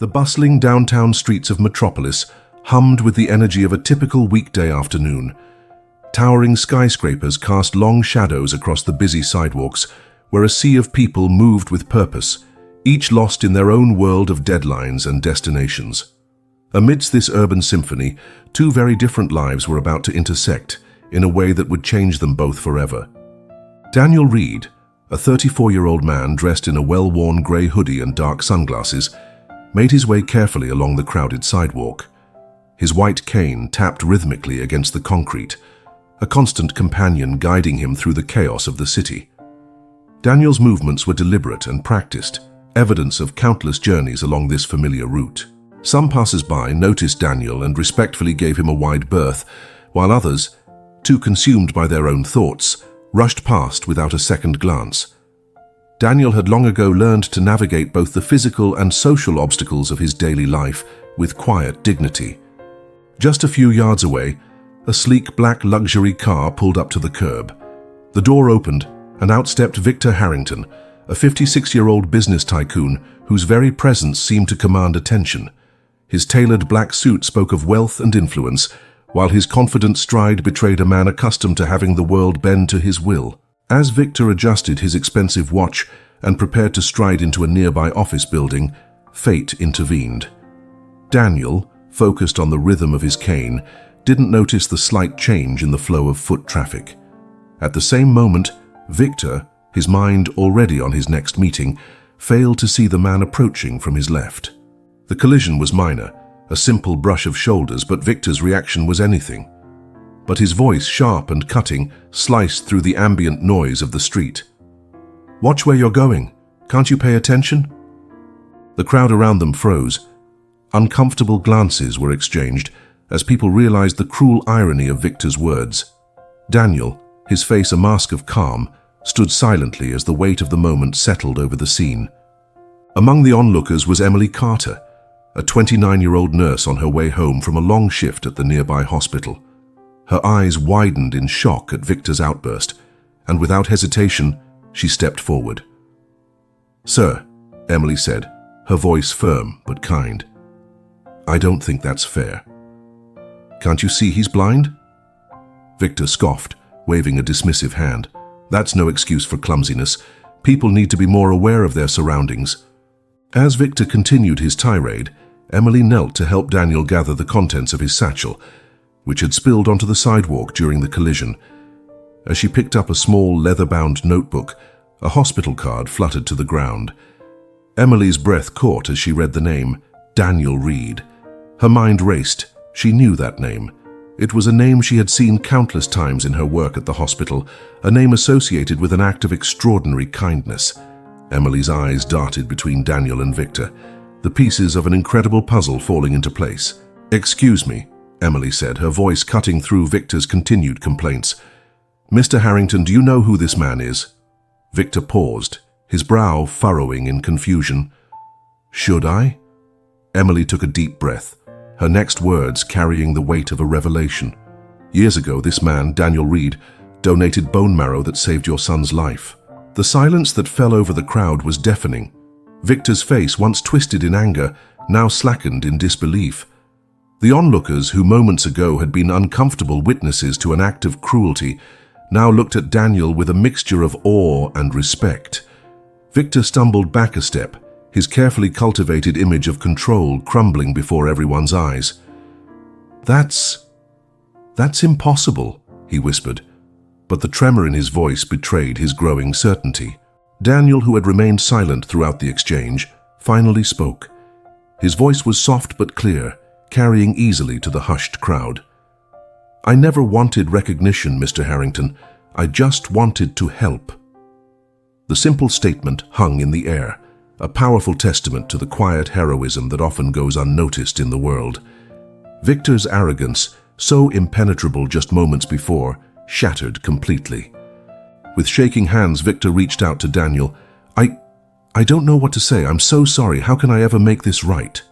The bustling downtown streets of Metropolis hummed with the energy of a typical weekday afternoon. Towering skyscrapers cast long shadows across the busy sidewalks, where a sea of people moved with purpose, each lost in their own world of deadlines and destinations. Amidst this urban symphony, two very different lives were about to intersect in a way that would change them both forever. Daniel Reed, a 34-year-old man dressed in a well-worn grey hoodie and dark sunglasses, made his way carefully along the crowded sidewalk. His white cane tapped rhythmically against the concrete, a constant companion guiding him through the chaos of the city. Daniel's movements were deliberate and practiced, evidence of countless journeys along this familiar route. Some passers-by noticed Daniel and respectfully gave him a wide berth, while others, too consumed by their own thoughts, rushed past without a second glance. Daniel had long ago learned to navigate both the physical and social obstacles of his daily life with quiet dignity. Just a few yards away, a sleek black luxury car pulled up to the curb. The door opened, and out stepped Victor Harrington, a 56-year-old business tycoon whose very presence seemed to command attention. His tailored black suit spoke of wealth and influence, while his confident stride betrayed a man accustomed to having the world bend to his will. As Victor adjusted his expensive watch and prepared to stride into a nearby office building, fate intervened. Daniel, focused on the rhythm of his cane, didn't notice the slight change in the flow of foot traffic. At the same moment, Victor, his mind already on his next meeting, failed to see the man approaching from his left. The collision was minor, a simple brush of shoulders, but Victor's reaction was anything. But his voice, sharp and cutting, sliced through the ambient noise of the street. "Watch where you're going. Can't you pay attention?" The crowd around them froze. Uncomfortable glances were exchanged as people realized the cruel irony of Victor's words. Daniel, his face a mask of calm, stood silently as the weight of the moment settled over the scene. Among the onlookers was Emily Carter, a 29-year-old nurse on her way home from a long shift at the nearby hospital. Her eyes widened in shock at Victor's outburst, and without hesitation, she stepped forward. "Sir," Emily said, her voice firm but kind, "I don't think that's fair." "Can't you see he's blind?" Victor scoffed, waving a dismissive hand. "That's no excuse for clumsiness. People need to be more aware of their surroundings." As Victor continued his tirade, Emily knelt to help Daniel gather the contents of his satchel, which had spilled onto the sidewalk during the collision. As she picked up a small leather-bound notebook, a hospital card fluttered to the ground. Emily's breath caught as she read the name, Daniel Reed. Her mind raced. She knew that name. It was a name she had seen countless times in her work at the hospital, a name associated with an act of extraordinary kindness. Emily's eyes darted between Daniel and Victor, the pieces of an incredible puzzle falling into place. "Excuse me," Emily said, her voice cutting through Victor's continued complaints. "Mr. Harrington, do you know who this man is?" Victor paused, his brow furrowing in confusion. "Should I?" Emily took a deep breath, her next words carrying the weight of a revelation. "Years ago, this man, Daniel Reed, donated bone marrow that saved your son's life." The silence that fell over the crowd was deafening. Victor's face, once twisted in anger, now slackened in disbelief. The onlookers, who moments ago had been uncomfortable witnesses to an act of cruelty, now looked at Daniel with a mixture of awe and respect. Victor stumbled back a step, his carefully cultivated image of control crumbling before everyone's eyes. That's impossible," he whispered, but the tremor in his voice betrayed his growing certainty. Daniel, who had remained silent throughout the exchange, finally spoke. His voice was soft but clear, carrying easily to the hushed crowd. "I never wanted recognition, Mr. Harrington. I just wanted to help." The simple statement hung in the air, a powerful testament to the quiet heroism that often goes unnoticed in the world. Victor's arrogance, so impenetrable just moments before, shattered completely. With shaking hands, Victor reached out to Daniel. I don't know what to say. I'm so sorry. How can I ever make this right?"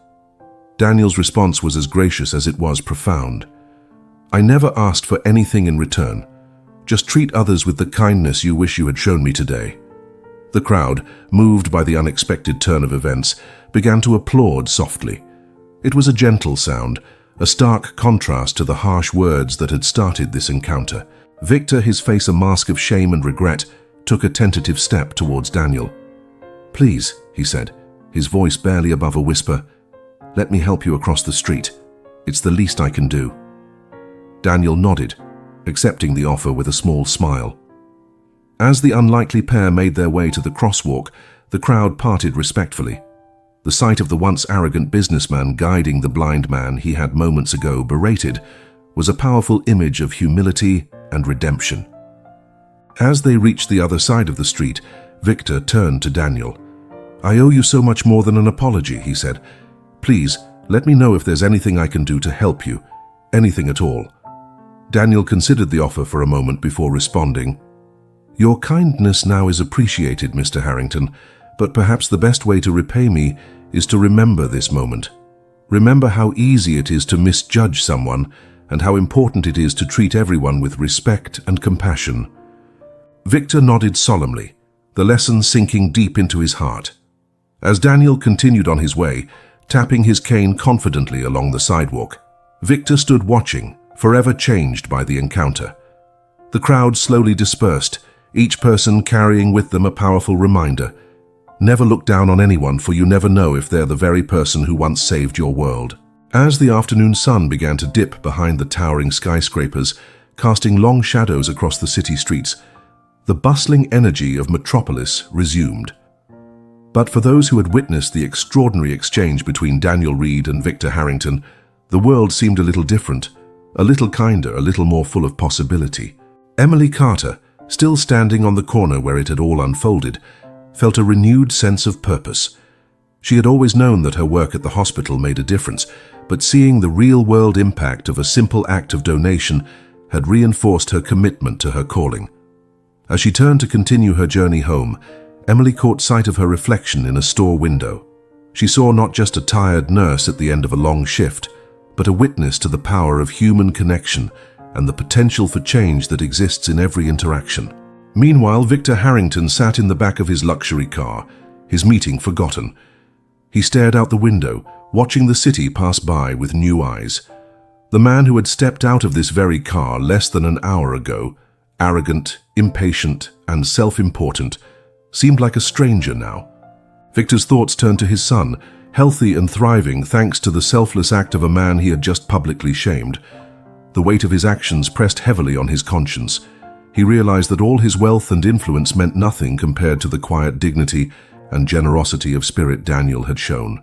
Daniel's response was as gracious as it was profound. "I never asked for anything in return. Just treat others with the kindness you wish you had shown me today." The crowd, moved by the unexpected turn of events, began to applaud softly. It was a gentle sound, a stark contrast to the harsh words that had started this encounter. Victor, his face a mask of shame and regret, took a tentative step towards Daniel. "Please," he said, his voice barely above a whisper, "let me help you across the street. It's the least I can do." Daniel nodded, accepting the offer with a small smile. As the unlikely pair made their way to the crosswalk, the crowd parted respectfully. The sight of the once arrogant businessman guiding the blind man he had moments ago berated was a powerful image of humility and redemption. As they reached the other side of the street, Victor turned to Daniel. "I owe you so much more than an apology," he said. "Please, let me know if there's anything I can do to help you, anything at all." Daniel considered the offer for a moment before responding. "Your kindness now is appreciated, Mr. Harrington, but perhaps the best way to repay me is to remember this moment. Remember how easy it is to misjudge someone and how important it is to treat everyone with respect and compassion." Victor nodded solemnly, the lesson sinking deep into his heart. As Daniel continued on his way, tapping his cane confidently along the sidewalk, Victor stood watching, forever changed by the encounter. The crowd slowly dispersed, each person carrying with them a powerful reminder. Never look down on anyone, for you never know if they're the very person who once saved your world. As the afternoon sun began to dip behind the towering skyscrapers, casting long shadows across the city streets, the bustling energy of Metropolis resumed. But for those who had witnessed the extraordinary exchange between Daniel Reed and Victor Harrington, the world seemed a little different, a little kinder, a little more full of possibility. Emily Carter, still standing on the corner where it had all unfolded, felt a renewed sense of purpose. She had always known that her work at the hospital made a difference, but seeing the real-world impact of a simple act of donation had reinforced her commitment to her calling. As she turned to continue her journey home, Emily caught sight of her reflection in a store window. She saw not just a tired nurse at the end of a long shift, but a witness to the power of human connection and the potential for change that exists in every interaction. Meanwhile, Victor Harrington sat in the back of his luxury car, his meeting forgotten. He stared out the window, watching the city pass by with new eyes. The man who had stepped out of this very car less than an hour ago, arrogant, impatient, and self-important, seemed like a stranger now. Victor's thoughts turned to his son, healthy and thriving thanks to the selfless act of a man he had just publicly shamed. The weight of his actions pressed heavily on his conscience. He realized that all his wealth and influence meant nothing compared to the quiet dignity and generosity of spirit Daniel had shown.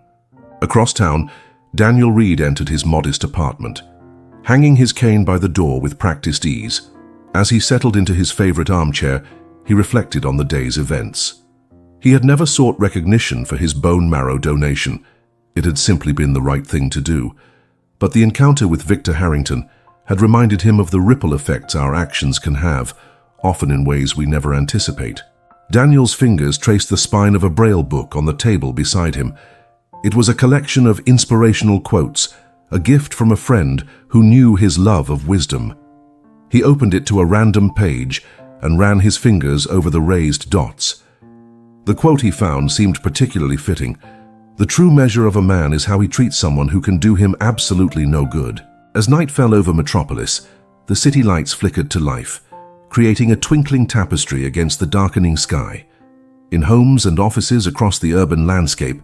Across town, Daniel Reed entered his modest apartment, hanging his cane by the door with practiced ease. As he settled into his favorite armchair, he reflected on the day's events. He had never sought recognition for his bone marrow donation. It had simply been the right thing to do. But the encounter with Victor Harrington had reminded him of the ripple effects our actions can have, often in ways we never anticipate. Daniel's fingers traced the spine of a braille book on the table beside him. It was a collection of inspirational quotes, a gift from a friend who knew his love of wisdom. He opened it to a random page and ran his fingers over the raised dots. The quote he found seemed particularly fitting. "The true measure of a man is how he treats someone who can do him absolutely no good." As night fell over Metropolis, the city lights flickered to life, creating a twinkling tapestry against the darkening sky. In homes and offices across the urban landscape,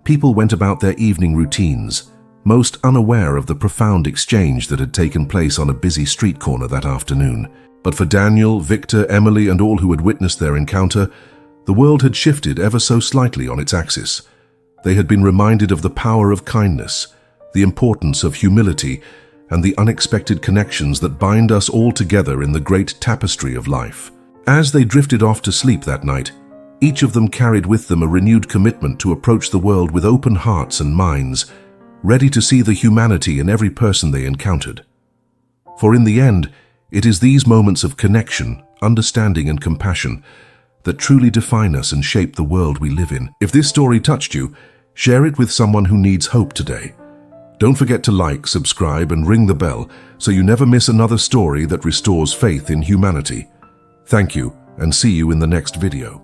people went about their evening routines, most unaware of the profound exchange that had taken place on a busy street corner that afternoon. But for Daniel, Victor, Emily, and all who had witnessed their encounter, the world had shifted ever so slightly on its axis. They had been reminded of the power of kindness, the importance of humility, and the unexpected connections that bind us all together in the great tapestry of life. As they drifted off to sleep that night, each of them carried with them a renewed commitment to approach the world with open hearts and minds, ready to see the humanity in every person they encountered. For in the end, it is these moments of connection, understanding, and compassion that truly define us and shape the world we live in. If this story touched you, share it with someone who needs hope today. Don't forget to like, subscribe, and ring the bell so you never miss another story that restores faith in humanity. Thank you, and see you in the next video.